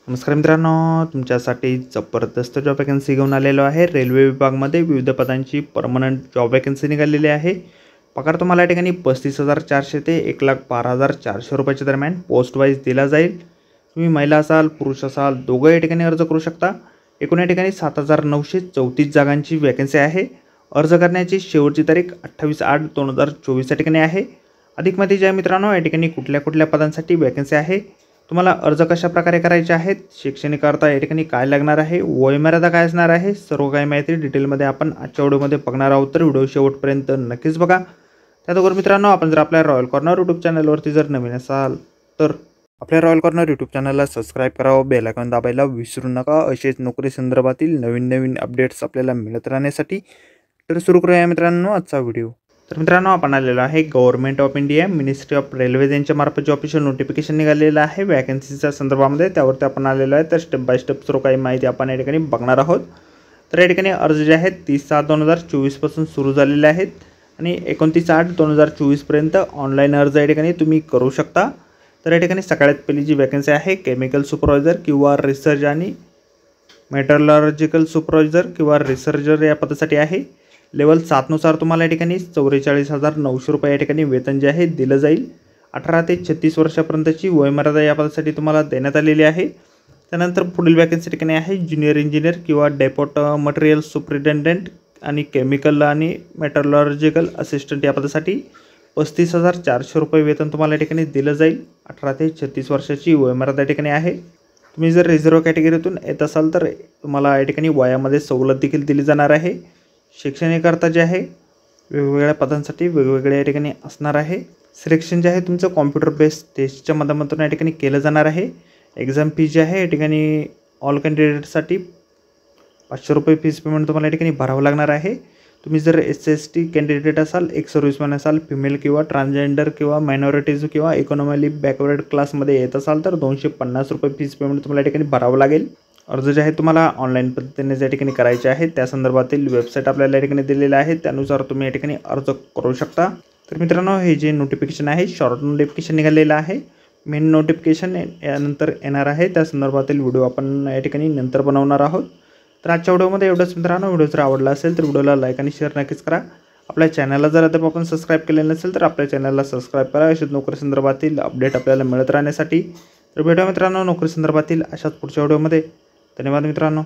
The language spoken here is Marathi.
नमस्कार मित्रांनो, तुमच्यासाठी जबरदस्त जॉब वॅकन्सी घेऊन आलेलो आहे। रेल्वे विभागामध्ये विविध पदांची परमनंट जॉब वॅकन्सी निघालेली आहे। पगार तुम्हाला या ठिकाणी 35,400 ते 1,12,400 रुपयाच्या दरम्यान पोस्ट वाईज दिला जाईल। तुम्ही महिला असाल पुरुष असाल दोघं या ठिकाणी अर्ज करू शकता। एकूण या ठिकाणी 7,934 जागांची वॅकन्सी आहे। अर्ज करण्याची शेवटची तारीख 28/8/2024 या ठिकाणी आहे। अधिक माहिती जी आहे मित्रांनो, या ठिकाणी कुठल्या पदांसाठी वॅकन्सी आहे, तुम्हाला अर्ज कशा प्रकारे करायचे आहेत, शैक्षणिक अर्हता या ठिकाणी काय लागणार आहे, वयोमर्यादा काय असणार आहे, सर्व काही माहिती डिटेलमध्ये आपण आजच्या व्हिडिओमध्ये बघणार आहोत। तर व्हिडिओ शेवटपर्यंत नक्कीच बघा। त्याचबरोबर मित्रांनो, आपण जर आपल्या रॉयल कॉर्नर यूट्यूब चॅनलवरती जर नवीन असाल तर आपल्या रॉयल कॉर्नर यूट्यूब चॅनलला सबस्क्राईब करावं, बेल आयकॉन दाबायला विसरू नका। असेच नोकरी संदर्भातील नवीन अपडेट्स आपल्याला मिळत राहण्यासाठी। तर सुरू करूया मित्रांनो आजचा व्हिडिओ। तर मित्रांनो, आपण आलेलो आहे government of India ministry of railways यांच्या मार्फत जे ऑफिशियल नोटिफिकेशन निघालेलं आहे वॅकन्सीच्या संदर्भामध्ये, त्यावरती आपण आलेलो आहे। तर स्टेप बाय स्टेप सर्व काही माहिती आपण या ठिकाणी बघणार आहोत। तर या ठिकाणी अर्ज जे आहेत 30/7/2024 पासून सुरू झालेले आहेत आणि 29/8/2024 पर्यंत ऑनलाईन अर्ज या ठिकाणी तुम्ही करू शकता। तर या ठिकाणी सगळ्यात पहिली जी वॅकन्सी आहे केमिकल सुपरवायझर किंवा रिसर्च आणि मेटलर्जिकल सुपरवायझर किंवा रिसर्चर या पदासाठी आहे। लेवल 7 नुसार तुम्हाला या ठिकाणी 44,900 रुपये या ठिकाणी वेतन जे आहे दिलं जाईल। 18 ते 36 वर्षापर्यंतची वयोमर्यादा या पदासाठी तुम्हाला देण्यात आलेली आहे। त्यानंतर पुढील वॅकन्सी ठिकाणी आहे ज्युनियर इंजिनियर किंवा डेपोट मटेरियल सुपरिटेंडेंट आणि केमिकल आणि मेटलर्जिकल असिस्टंट या पदासाठी 35,400 रुपये वेतन तुम्हाला या ठिकाणी दिलं जाईल। 18 ते 36 वर्षाची वयोमर्यादा या ठिकाणी आहे। तुम्ही जर रिझर्व्ह कॅटेगरीतून येत असाल तर तुम्हाला या ठिकाणी वयामध्ये सवलत देखील दिली जाणार आहे। शैक्षणिक अर्हता जे आहे वेगवेगळ्या पदांसाठी वेगवेगळ्या या ठिकाणी असणार आहे। सिलेक्शन जे आहे तुमचं कॉम्प्युटर बेस्ड टेस्टच्या माध्यमातून या ठिकाणी केलं जाणार आहे। एक्झाम फी जी आहे या ठिकाणी ऑल कॅन्डिडेटसाठी 500 रुपये फीस पेमेंट तुम्हाला या ठिकाणी भरावं लागणार आहे। तुम्ही जर SC/ST कॅन्डिडेट असाल, एक सर्व्हिसमॅन असाल, फिमेल किंवा ट्रान्सजेंडर किंवा मायनॉरिटीज किंवा इकॉनॉमिकली बॅकवर्ड क्लासमध्ये येत असाल तर 250 रुपये फीस पेमेंट तुम्हाला या ठिकाणी भरावं लागेल। अर्ज जे आहे तुम्हाला ऑनलाईन पद्धतीने या ठिकाणी करायचे आहे, त्या संदर्भातील वेबसाईट आपल्याला या ठिकाणी दिलेलं आहे, त्यानुसार तुम्ही या ठिकाणी अर्ज करू शकता। तर मित्रांनो, हे जे नोटिफिकेशन आहे शॉर्ट नोटिफिकेशन निघालेलं आहे। मेन नोटिफिकेशन यानंतर येणार आहे, त्या संदर्भातील व्हिडिओ आपण या ठिकाणी नंतर बनवणार आहोत। तर आजच्या व्हिडिओमध्ये एवढंच मित्रांनो। व्हिडिओ जर आवडला असेल तर व्हिडिओला लाईक आणि शेअर नक्कीच करा। आपल्या चॅनलला जर आता आपण सबस्क्राईब केलेलं नसेल तर आपल्या चॅनलला सबस्क्राईब करा, अशाच नोकरी संदर्भातील अपडेट आपल्याला मिळत राहण्यासाठी। तर भेटूया मित्रांनो नोकरी संदर्भातील अशाच पुढच्या व्हिडिओमध्ये। धन्यवाद मित्रांनो।